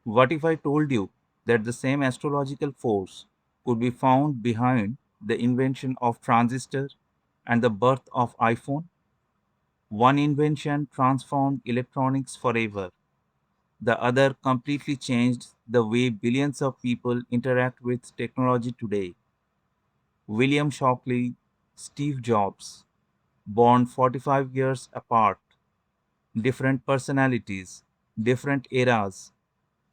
What if I told you that the same astrological force could be found behind the invention of transistor and the birth of iPhone? One invention transformed electronics forever. The other completely changed the way billions of people interact with technology today. William Shockley, Steve Jobs, born 45 years apart, different personalities, different eras,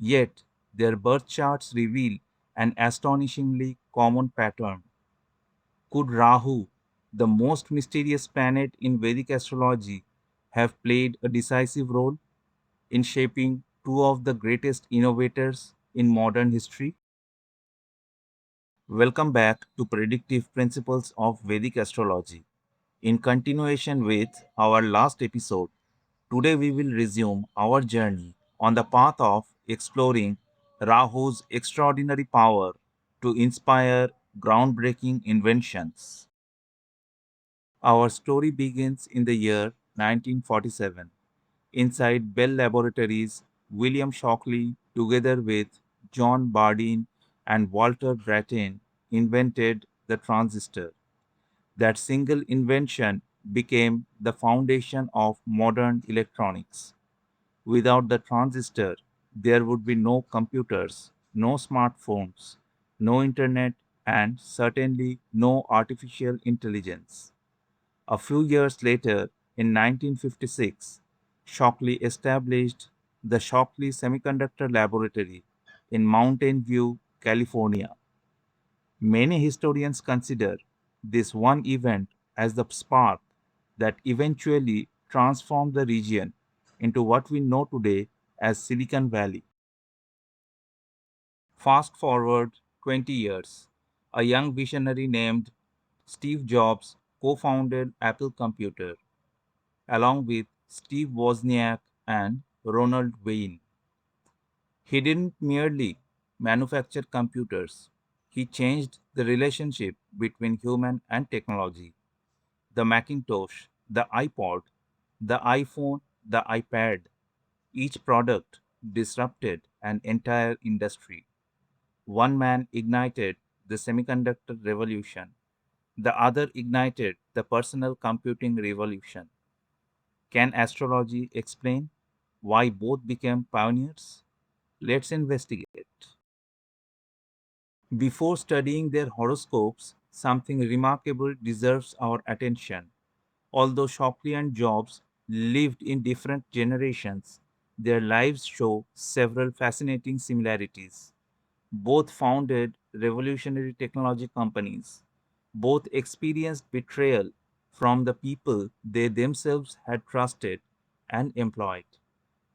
yet their birth charts reveal an astonishingly common pattern. Could Rahu, the most mysterious planet in Vedic astrology, have played a decisive role in shaping two of the greatest innovators in modern history? Welcome back to Predictive Principles of Vedic Astrology. In continuation with our last episode, today we will resume our journey on the path of exploring Rahu's extraordinary power to inspire groundbreaking inventions. Our story begins in the year 1947. Inside Bell Laboratories, William Shockley, together with John Bardeen and Walter Brattain, invented the transistor. That single invention became the foundation of modern electronics. Without the transistor, there would be no computers, no smartphones, no internet, and certainly no artificial intelligence. A few years later, in 1956, Shockley established the Shockley Semiconductor Laboratory in Mountain View, California. Many historians consider this one event as the spark that eventually transformed the region into what we know today as Silicon Valley. Fast forward 20 years, a young visionary named Steve Jobs co founded Apple Computer along with Steve Wozniak and Ronald Wayne. He didn't merely manufacture computers, he changed the relationship between human and technology. The Macintosh, the iPod, the iPhone, the iPad, each product disrupted an entire industry. One man ignited the semiconductor revolution, the other ignited the personal computing revolution. Can astrology explain why both became pioneers? Let's investigate. Before studying their horoscopes, something remarkable deserves our attention. Although Shockley and Jobs lived in different generations, their lives show several fascinating similarities. Both founded revolutionary technology companies. Both experienced betrayal from the people they themselves had trusted and employed.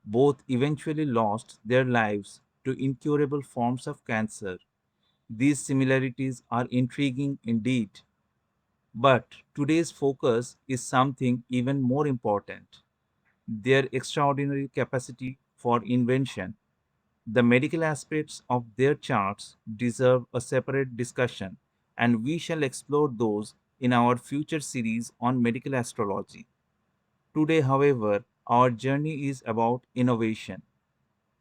Both eventually lost their lives to incurable forms of cancer. These similarities are intriguing indeed, but today's focus is something even more important: their extraordinary capacity for invention. The medical aspects of their charts deserve a separate discussion, and we shall explore those in our future series on medical astrology. Today, however, our journey is about innovation.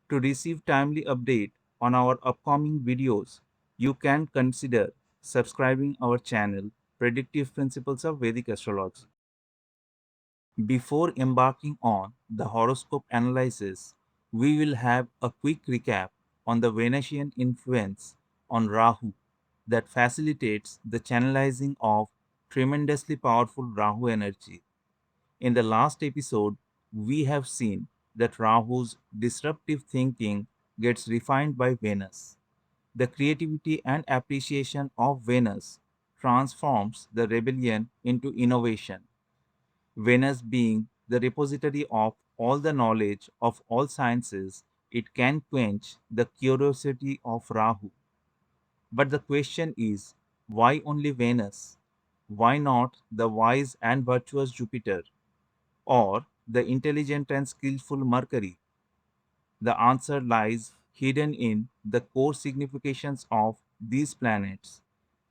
To receive timely update on our upcoming videos, you can consider subscribing our channel Predictive Principles of Vedic Astrology. Before embarking on the horoscope analysis, we will have a quick recap on the Venusian influence on Rahu that facilitates the channelizing of tremendously powerful Rahu energy. In the last episode, we have seen that Rahu's disruptive thinking gets refined by Venus. The creativity and appreciation of Venus transforms the rebellion into innovation. Venus being the repository of all the knowledge of all sciences, it can quench the curiosity of Rahu. But the question is, why only Venus? Why not the wise and virtuous Jupiter or the intelligent and skillful Mercury? The answer lies hidden in the core significations of these planets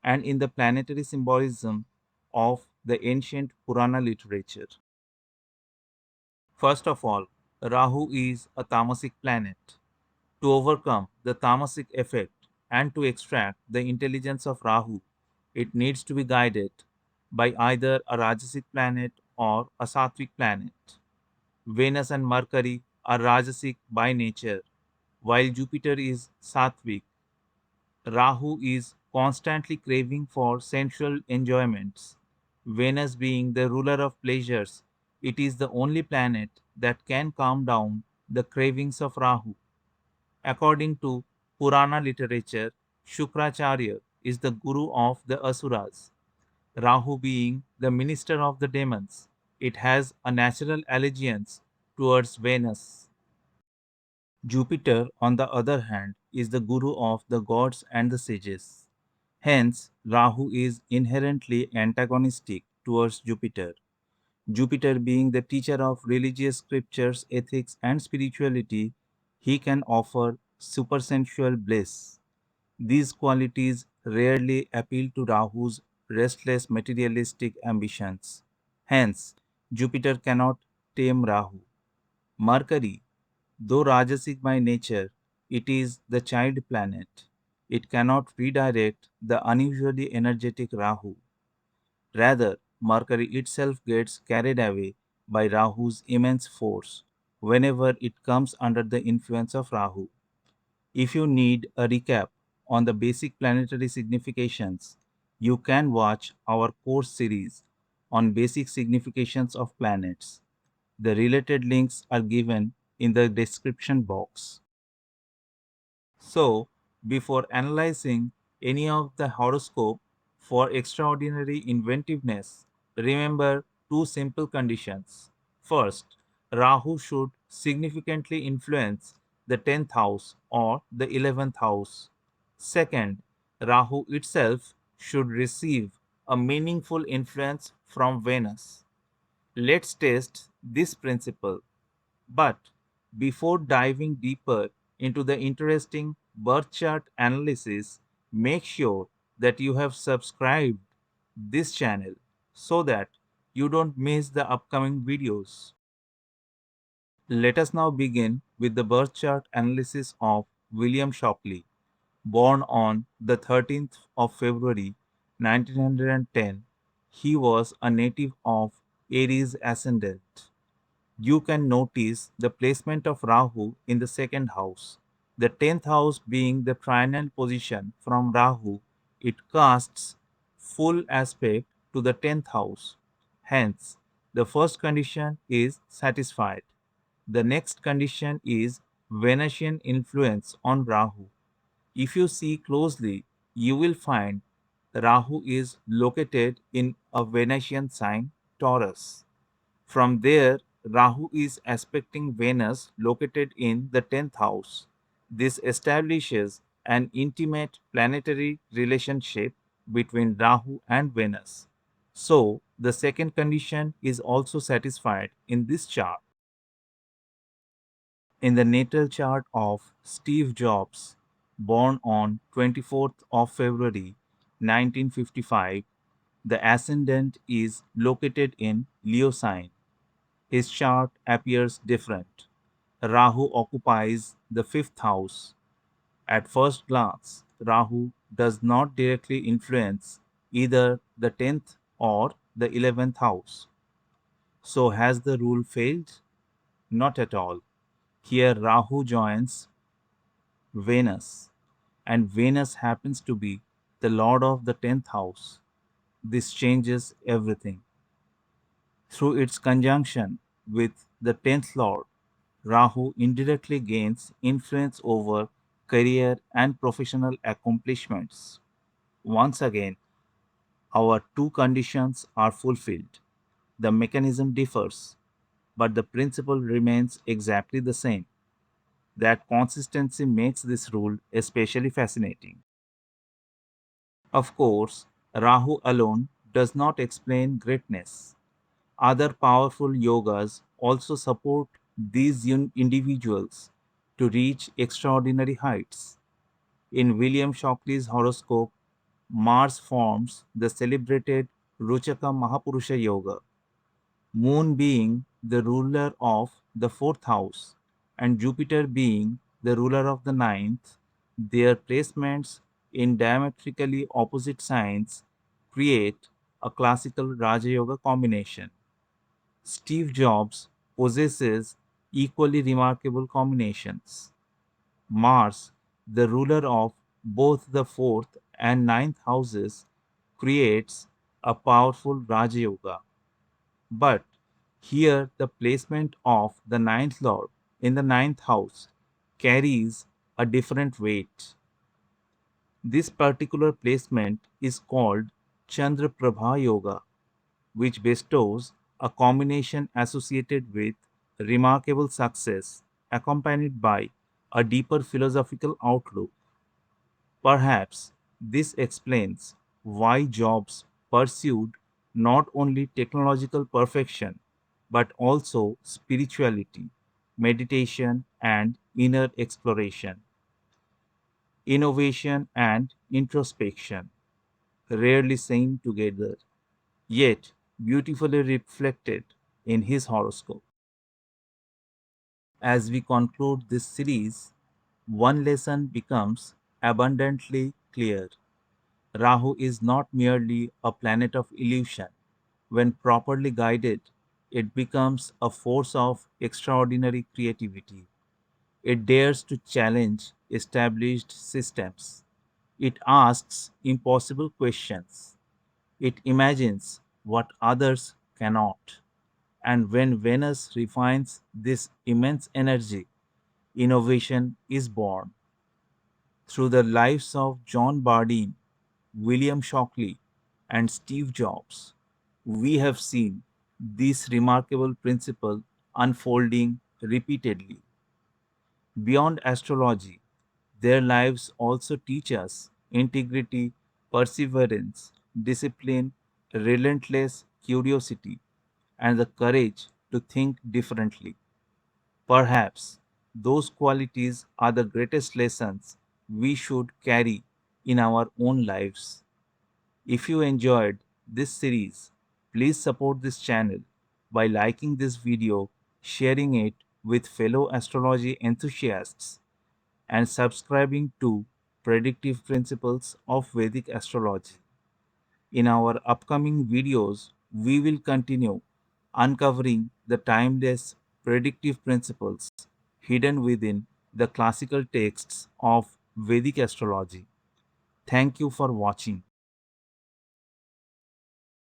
and in the planetary symbolism of the ancient Purana literature. First of all, Rahu is a tamasic planet. To overcome the tamasic effect and to extract the intelligence of Rahu, it needs to be guided by either a Rajasic planet or a Sattvic planet. Venus and Mercury are Rajasic by nature, while Jupiter is Sattvic. Rahu is constantly craving for sensual enjoyments. Venus being the ruler of pleasures, it is the only planet that can calm down the cravings of Rahu. According to Purana literature, Shukracharya is the guru of the Asuras. Rahu being the minister of the demons, it has a natural allegiance towards Venus. Jupiter, on the other hand, is the guru of the gods and the sages. Hence, Rahu is inherently antagonistic towards Jupiter. Jupiter being the teacher of religious scriptures, ethics, and spirituality, he can offer supersensual bliss. These qualities rarely appeal to Rahu's restless materialistic ambitions. Hence, Jupiter cannot tame Rahu. Mercury, though Rajasic by nature, it is the child planet. It cannot redirect the unusually energetic Rahu. Rather, Mercury itself gets carried away by Rahu's immense force whenever it comes under the influence of Rahu. If you need a recap on the basic planetary significations, you can watch our course series on basic significations of planets. The related links are given in the description box. So, before analyzing any of the horoscope for extraordinary inventiveness, remember two simple conditions. First, Rahu should significantly influence the 10th house or the 11th house. Second, Rahu itself should receive a meaningful influence from Venus. Let's test this principle. But before diving deeper into the interesting birth chart analysis, make sure that you have subscribed this channel so that you don't miss the upcoming videos. Let us now begin with the birth chart analysis of William Shockley, born on the 13th of February 1910. He was a native of Aries ascendant. You can notice the placement of Rahu in the second house. The 10th house being the trinal position from Rahu, it casts full aspect to the 10th house. Hence, the first condition is satisfied. The next condition is Venusian influence on Rahu. If you see closely, you will find Rahu is located in a Venusian sign, Taurus. From there, Rahu is aspecting Venus located in the 10th house. This establishes an intimate planetary relationship between Rahu and Venus. So, the second condition is also satisfied in this chart. In the natal chart of Steve Jobs, born on 24th of February 1955, the ascendant is located in Leo sign. His chart appears different. Rahu occupies the fifth house. At first glance, Rahu does not directly influence either the 10th or the 11th house. So, has the rule failed? Not at all. Here, Rahu joins Venus, and Venus happens to be the lord of the 10th house. This changes everything. Through its conjunction with the 10th lord, Rahu indirectly gains influence over career and professional accomplishments. Once again, our two conditions are fulfilled. The mechanism differs, but the principle remains exactly the same. That consistency makes this rule especially fascinating. Of course, Rahu alone does not explain greatness. Other powerful yogas also support these individuals to reach extraordinary heights. In William Shockley's horoscope, Mars forms the celebrated Ruchaka Mahapurusha Yoga, Moon being the ruler of the fourth house, and Jupiter being the ruler of the ninth, their placements in diametrically opposite signs create a classical Raja Yoga combination. Steve Jobs possesses equally remarkable combinations. Mars, the ruler of both the fourth and ninth houses, creates a powerful Raja Yoga. But here the placement of the ninth lord in the ninth house carries a different weight. This particular placement is called Chandraprabha Yoga, which bestows a combination associated with remarkable success accompanied by a deeper philosophical outlook. Perhaps this explains why Jobs pursued not only technological perfection but also spirituality, meditation, and inner exploration, innovation, and introspection, rarely seen together, yet beautifully reflected in his horoscope. As we conclude this series, one lesson becomes abundantly clear. Rahu is not merely a planet of illusion. When properly guided, it becomes a force of extraordinary creativity. It dares to challenge established systems. It asks impossible questions. It imagines what others cannot. And when Venus refines this immense energy, innovation is born. Through the lives of John Bardeen, William Shockley, and Steve Jobs, we have seen this remarkable principle unfolding repeatedly. Beyond astrology, their lives also teach us integrity, perseverance, discipline, relentless curiosity, and the courage to think differently. Perhaps those qualities are the greatest lessons we should carry in our own lives. If you enjoyed this series, please support this channel by liking this video, sharing it with fellow astrology enthusiasts, and subscribing to Predictive Principles of Vedic Astrology. In our upcoming videos, we will continue uncovering the timeless predictive principles hidden within the classical texts of Vedic astrology. Thank you for watching.